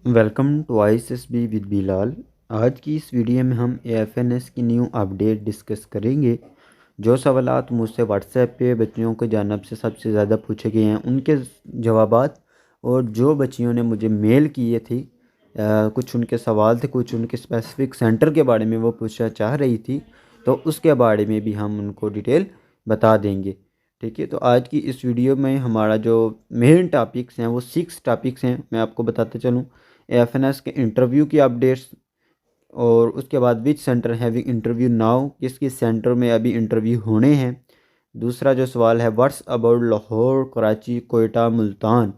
Welcome to ISSB with Bilal. आज की इस वीडियो में हम AFNS की न्यू अपडेट डिस्कस करेंगे। जो सवालात मुझसे व्हाट्सएप पे बच्चियों की जानब से सबसे ज़्यादा पूछे गए हैं उनके जवाबात, और जो बच्चियों ने मुझे मेल किए थे कुछ उनके सवाल थे, कुछ उनके स्पेसिफिक सेंटर के बारे में वो पूछना चाह रही थी, तो उसके बारे में भी हम उनको डिटेल बता देंगे। ठीक है, तो आज की इस वीडियो में हमारा जो मेन टॉपिक्स हैं वो 6 टॉपिक्स हैं। मैं आपको बताते चलूँ। AFNS के इंटरव्यू की अपडेट्स, और उसके बाद विच सेंटर हैविंग इंटरव्यू नाउ, किस किस सेंटर में अभी इंटरव्यू होने हैं। दूसरा जो सवाल है what's about Lahore, Karachi, Quetta, Multan.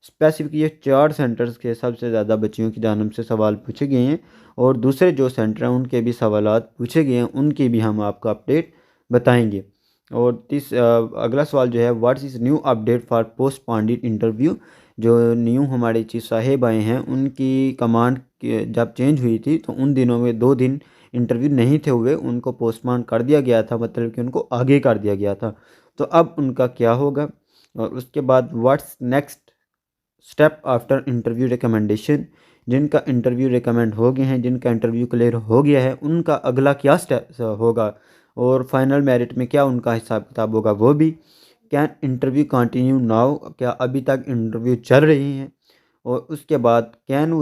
Specific ये 4 सेंटर्स के सबसे ज़्यादा बच्चियों की जानब से सवाल पूछे गए हैं, और दूसरे जो सेंटर हैं उनके भी सवालात पूछे गए हैं, उनकी भी हम आपको अपडेट बताएंगे। और अगला सवाल जो है what's is new update for post Pandit interview. जो न्यू हमारे चीफ साहेब आए हैं उनकी कमांड जब चेंज हुई थी तो उन दिनों में 2 दिन इंटरव्यू नहीं थे हुए, उनको पोस्टपोन कर दिया गया था, मतलब कि उनको आगे कर दिया गया था। तो अब उनका क्या होगा। और उसके बाद what's next step after interview recommendation. जिनका इंटरव्यू रिकमेंड हो गए हैं, जिनका इंटरव्यू क्लियर हो गया है, उनका अगला क्या स्टेप होगा, और फाइनल मेरिट में क्या उनका हिसाब किताब होगा वो भी। कैन इंटरव्यू कंटिन्यू नाउ, क्या अभी तक इंटरव्यू चल रही हैं। और उसके बाद can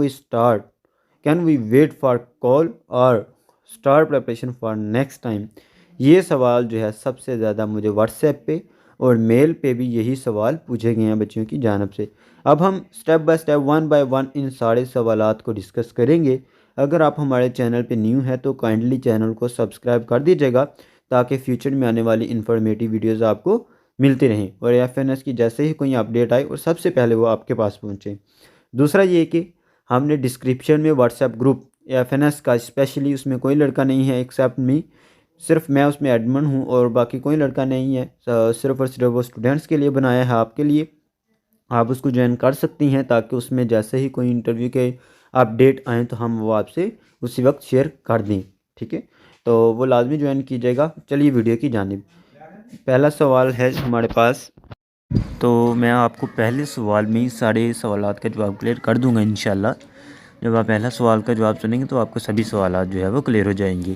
we wait for call और start preparation for next time. ये सवाल जो है सबसे ज़्यादा मुझे व्हाट्सएप पे और मेल पे भी यही सवाल पूछे गए हैं बच्चियों की जानब से। अब हम step by step, one by one in सारे सवालात को डिस्कस करेंगे। अगर आप हमारे चैनल पे न्यू हैं तो काइंडली चैनल को सब्सक्राइब कर दीजिएगा, ताकि फ्यूचर में आने वाली इन्फॉर्मेटिव वीडियोज़ आपको मिलती रहें, और AFNS की जैसे ही कोई अपडेट आए और सबसे पहले वो आपके पास पहुँचे। दूसरा ये कि हमने डिस्क्रिप्शन में व्हाट्सएप ग्रुप AFNS का, स्पेशली उसमें कोई लड़का नहीं है एक्सेप्ट मी, सिर्फ मैं उसमें एडमिन हूँ और बाकी कोई लड़का नहीं है। सिर्फ और सिर्फ वो स्टूडेंट्स के लिए बनाया है, आपके लिए। आप उसको ज्वाइन कर सकती हैं, ताकि उसमें जैसे ही कोई इंटरव्यू के अपडेट आएँ तो हम वो आपसे उसी वक्त शेयर कर दें। ठीक है, तो वो लाजमी ज्वाइन कीजिएगा। चलिए वीडियो की जानिब। पहला सवाल है हमारे पास, तो मैं आपको पहले सवाल में ही सारे सवालात का जवाब क्लियर कर दूंगा इंशाल्लाह। जब आप पहला सवाल का जवाब सुनेंगे तो आपको सभी सवालात जो है वो क्लियर हो जाएंगे।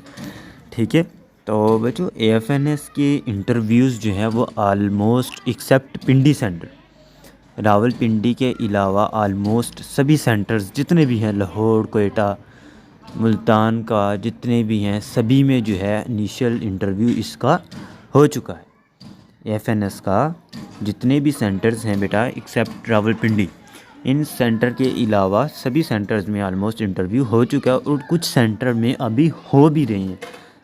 ठीक है, तो बच्चों AFNS के इंटरव्यूज़ जो है वो आलमोस्ट एक्सेप्ट पिंडी सेंटर, रावलपिंडी के अलावा आलमोस्ट सभी सेंटर्स जितने भी हैं, लाहौर, कोयटा, मुल्तान का जितने भी हैं, सभी में जो है इनिशियल इंटरव्यू इसका हो चुका है। AFNS का जितने भी सेंटर्स हैं बेटा एक्सेप्ट रावलपिंडी, इन सेंटर के अलावा सभी सेंटर्स में आलमोस्ट इंटरव्यू हो चुका है, और कुछ सेंटर में अभी हो भी रही हैं।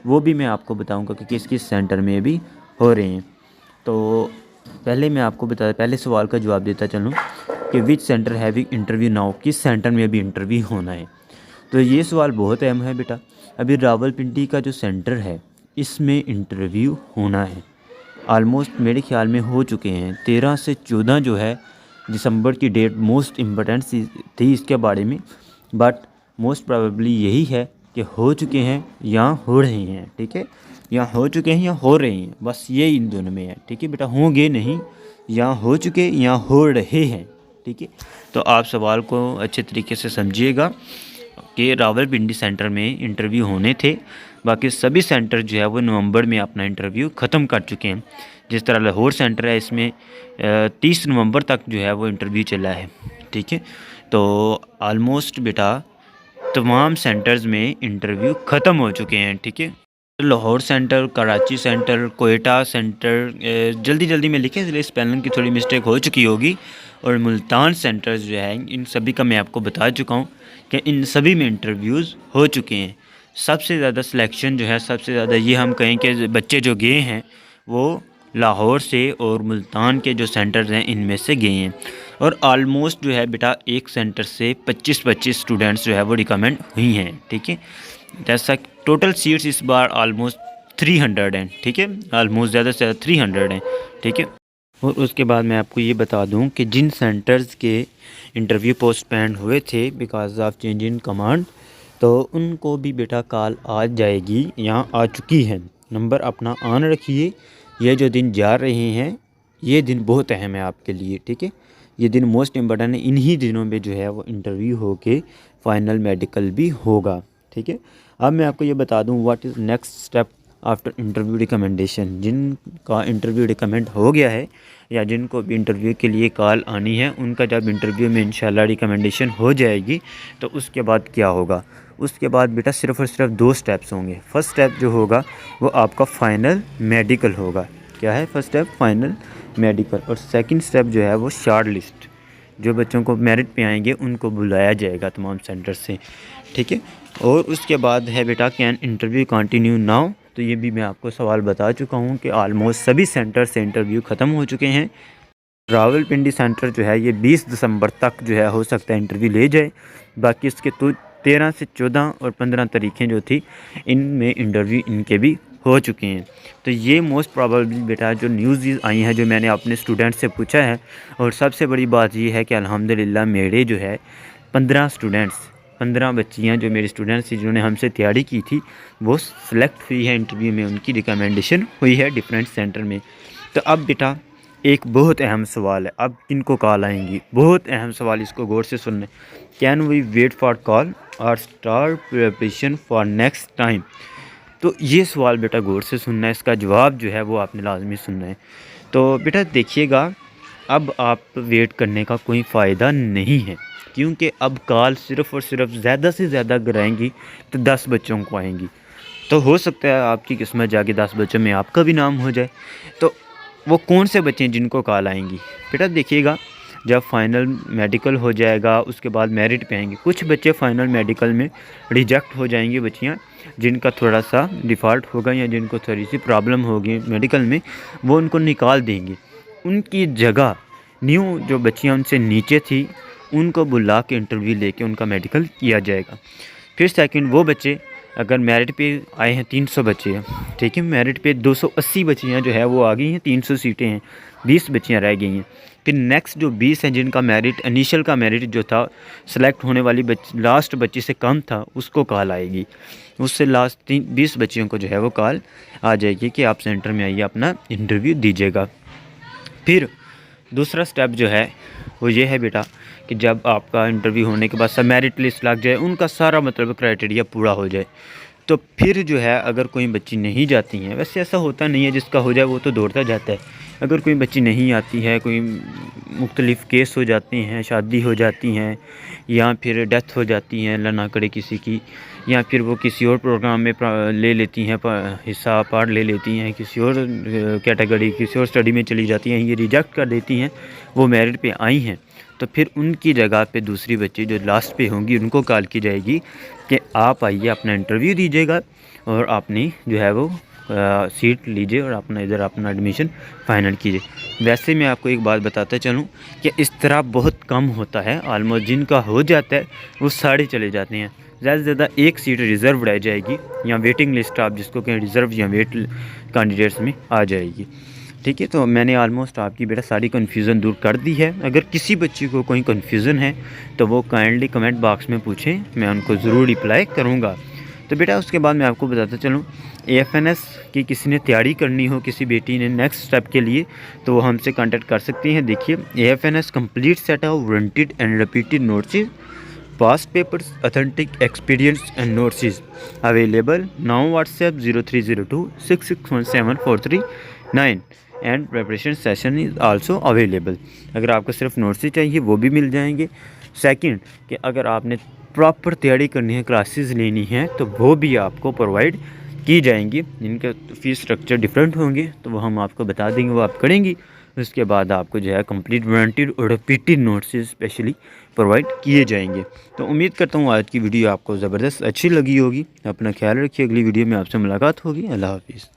वो भी मैं आपको बताऊंगा कि किस किस सेंटर में भी हो रहे हैं। तो पहले मैं आपको पहले सवाल का जवाब देता चलूँ कि विच सेंटर हैविंग इंटरव्यू नाउ, किस सेंटर में अभी इंटरव्यू होना है। तो ये सवाल बहुत अहम है बेटा। अभी रावलपिंडी का जो सेंटर है इसमें इंटरव्यू होना है, आलमोस्ट मेरे ख्याल में हो चुके हैं। 13 से 14 जो है दिसंबर की डेट मोस्ट इम्पोर्टेंट थी इसके बारे में, बट मोस्ट प्रोबेबली यही है कि हो चुके हैं या हो रहे हैं। ठीक है, या हो चुके हैं या हो रहे हैं, बस ये इन दोनों में है। ठीक है बेटा, होंगे नहीं, या हो चुके या हो रहे हैं। ठीक है, तो आप सवाल को अच्छे तरीके से समझिएगा कि रावलपिंडी सेंटर में इंटरव्यू होने थे, बाकी सभी सेंटर जो है वो नवंबर में अपना इंटरव्यू ख़त्म कर चुके हैं। जिस तरह लाहौर सेंटर है, इसमें 30 नवंबर तक जो है वो इंटरव्यू चला है। ठीक है, तो आलमोस्ट बेटा तमाम सेंटर्स में इंटरव्यू ख़त्म हो चुके हैं। ठीक है, Lahore centre, Karachi centre, Quetta centre जल्दी जल्दी में लिखे इसलिए स्पेलिंग की थोड़ी मिस्टेक हो चुकी होगी, और मुल्तान सेंटर्स जो है इन सभी का मैं आपको बता चुका हूँ कि इन सभी में इंटरव्यूज़ हो चुके हैं। सबसे ज़्यादा सिलेक्शन जो है, सबसे ज़्यादा ये हम कहें कि बच्चे जो गए हैं वो लाहौर से और मुल्तान के जो सेंटर्स हैं इनमें से गए हैं। और आलमोस्ट जो है बेटा एक सेंटर से 25-25 स्टूडेंट्स जो है वो रिकमेंड हुई हैं। ठीक है, जैसा टोटल सीट्स इस बार आलमोस्ट 300 हैं। ठीक है, आलमोस्ट ज़्यादा से ज़्यादा 300 हैं। ठीक है, और उसके बाद मैं आपको ये बता दूं कि जिन सेंटर्स के इंटरव्यू पोस्टपोन हुए थे because of change in command, तो उनको भी बेटा कॉल आ जाएगी, यहाँ आ चुकी है। नंबर अपना ऑन रखिए, ये जो दिन जा रहे हैं ये दिन बहुत अहम है आपके लिए। ठीक है, ये दिन मोस्ट इम्पोर्टेंट है। इन्हीं दिनों में जो है वो इंटरव्यू हो के फाइनल मेडिकल भी होगा। ठीक है, अब मैं आपको ये बता दूं what is next step after interview recommendation. जिनका इंटरव्यू रिकमेंड हो गया है या जिनको भी इंटरव्यू के लिए कॉल आनी है, उनका जब इंटरव्यू में इंशाल्लाह रिकमेंडेशन हो जाएगी तो उसके बाद क्या होगा, उसके बाद बेटा सिर्फ़ और सिर्फ 2 स्टेप्स होंगे। फर्स्ट स्टेप जो होगा वो आपका फ़ाइनल मेडिकल होगा। क्या है फर्स्ट स्टेप? Final medical. और सेकंड स्टेप जो है वो शॉर्ट लिस्ट, जो बच्चों को मेरिट पे आएंगे उनको बुलाया जाएगा तमाम सेंटर से। ठीक है, और उसके बाद है बेटा कैन इंटरव्यू कंटिन्यू नाउ। तो ये भी मैं आपको सवाल बता चुका हूँ कि ऑलमोस्ट सभी सेंटर से इंटरव्यू ख़त्म हो चुके हैं। रावलपिंडी सेंटर जो है ये 20 दिसंबर तक जो है हो सकता है इंटरव्यू ले जाए। बाकी इसके तो 13 से 14 और 15 तारीखें जो थी इनमें इंटरव्यू इनके भी हो चुके हैं। तो ये मोस्ट प्रॉबेबली बेटा जो न्यूज़ आई हैं, जो मैंने अपने स्टूडेंट से पूछा है, और सबसे बड़ी बात ये है कि अल्हम्दुलिल्लाह मेरे जो है 15 बच्चियाँ जो मेरी स्टूडेंट्स थी जिन्होंने हमसे तैयारी की थी वो सिलेक्ट हुई है इंटरव्यू में, उनकी रिकमेंडेशन हुई है डिफरेंट सेंटर में। तो अब बेटा एक बहुत अहम सवाल है, अब किनको कॉल आएंगी? बहुत अहम सवाल, इसको गौर से सुनना। Can we wait for call और start preparation for next time? तो ये सवाल बेटा गौर से सुनना है, इसका जवाब जो है वो आपने लाजमी सुनना है। तो बेटा देखिएगा, अब आप वेट करने का कोई फ़ायदा नहीं है, क्योंकि अब कॉल सिर्फ़ और सिर्फ ज़्यादा से ज़्यादा अगर आएंगी तो 10 बच्चों को आएंगी। तो हो सकता है आपकी किस्मत जाके 10 बच्चों में आपका भी नाम हो जाए। तो वो कौन से बच्चे हैं जिनको कॉल आएंगी? बेटा देखिएगा, जब फाइनल मेडिकल हो जाएगा उसके बाद मेरिट पे आएंगे। कुछ बच्चे फाइनल मेडिकल में रिजेक्ट हो जाएंगी, बच्चियाँ जिनका थोड़ा सा डिफ़ॉल्ट होगा या जिनको थोड़ी सी प्रॉब्लम होगी मेडिकल में, वो उनको निकाल देंगे। उनकी जगह न्यू जो बच्चियाँ उनसे नीचे थी उनको बुला के इंटरव्यू लेके उनका मेडिकल किया जाएगा। फिर सेकंड, वो बच्चे अगर मेरिट पे आए हैं 300 बच्चे हैं, ठीक है, मेरिट पे 280 बच्चियाँ जो है वो आ गई हैं, 300 सीटें हैं, 20 बच्चियाँ रह गई हैं। फिर नेक्स्ट जो 20 हैं जिनका मेरिट इनिशियल का मेरिट जो था सेलेक्ट होने वाली लास्ट बच्ची से कम था, उसको कॉल आएगी। उससे लास्ट 20 बच्चियों को जो है वो कॉल आ जाएगी कि आप सेंटर में आइए अपना इंटरव्यू दीजिएगा। फिर दूसरा स्टेप जो है वो ये है बेटा कि जब आपका इंटरव्यू होने के बाद सब मेरिट लिस्ट लग जाए, उनका सारा मतलब क्राइटेरिया पूरा हो जाए, तो फिर जो है अगर कोई बच्ची नहीं जाती हैं, वैसे ऐसा होता नहीं है, जिसका हो जाए वो तो दौड़ता जाता है। अगर कोई बच्ची नहीं आती है, कोई मुख्तलिफ़ केस हो जाते हैं, शादी हो जाती हैं या फिर डेथ हो जाती हैं अल्लाह ना करे किसी की, या फिर वो किसी और प्रोग्राम में ले लेती हैं हिस्सा पार्ट ले लेती हैं, किसी और कैटेगरी किसी और स्टडी में चली जाती हैं, ये रिजेक्ट कर देती हैं, वो मेरिट पे आई हैं, तो फिर उनकी जगह पे दूसरी बच्ची जो लास्ट पे होंगी उनको कॉल की जाएगी कि आप आइए अपना इंटरव्यू दीजिएगा और अपनी जो है वो सीट लीजिए और अपना इधर अपना एडमिशन फ़ाइनल कीजिए। वैसे मैं आपको एक बात बताता चलूँ कि इस तरह बहुत कम होता है, ऑलमोस्ट जिनका हो जाता है वो सारे चले जाते हैं। ज़्यादा से ज़्यादा एक सीट रिज़र्व रह जाएगी या वेटिंग लिस्ट आप जिसको कहें रिज़र्व या वेट कैंडिडेट्स में आ जाएगी। ठीक है, तो मैंने ऑलमोस्ट आपकी बेटा सारी कन्फ्यूज़न दूर कर दी है। अगर किसी बच्चे को कोई कन्फ्यूज़न है तो वो काइंडली कमेंट बॉक्स में पूछें, मैं उनको ज़रूर रिप्लाई करूँगा। तो बेटा उसके बाद मैं आपको बताता चलूँ, AFNS की किसी ने तैयारी करनी हो, किसी बेटी ने नेक्स्ट स्टेप के लिए, तो वो हमसे कांटेक्ट कर सकती हैं। देखिए, AFNS complete set of warranted and repeated notes, past papers, authentic experience and notes available now. WhatsApp 0302 661743 and preparation session is also available. अगर आपको सिर्फ नोट्स ही चाहिए वो भी मिल जाएंगे। सेकंड कि अगर आपने प्रॉपर तैयारी करनी है, क्लासेस लेनी है, तो वो भी आपको प्रोवाइड की जाएंगी। जिनका फ़ीस स्ट्रक्चर डिफरेंट होंगे तो वो हम आपको बता देंगे, वो आप करेंगी। उसके बाद आपको जो है कंप्लीट वारंटीड और रिपीटेड नोट्स स्पेशली प्रोवाइड किए जाएंगे। तो उम्मीद करता हूँ आज की वीडियो आपको ज़बरदस्त अच्छी लगी होगी। अपना ख्याल रखिए, अगली वीडियो में आपसे मुलाकात होगी। अल्लाह हाफिज़।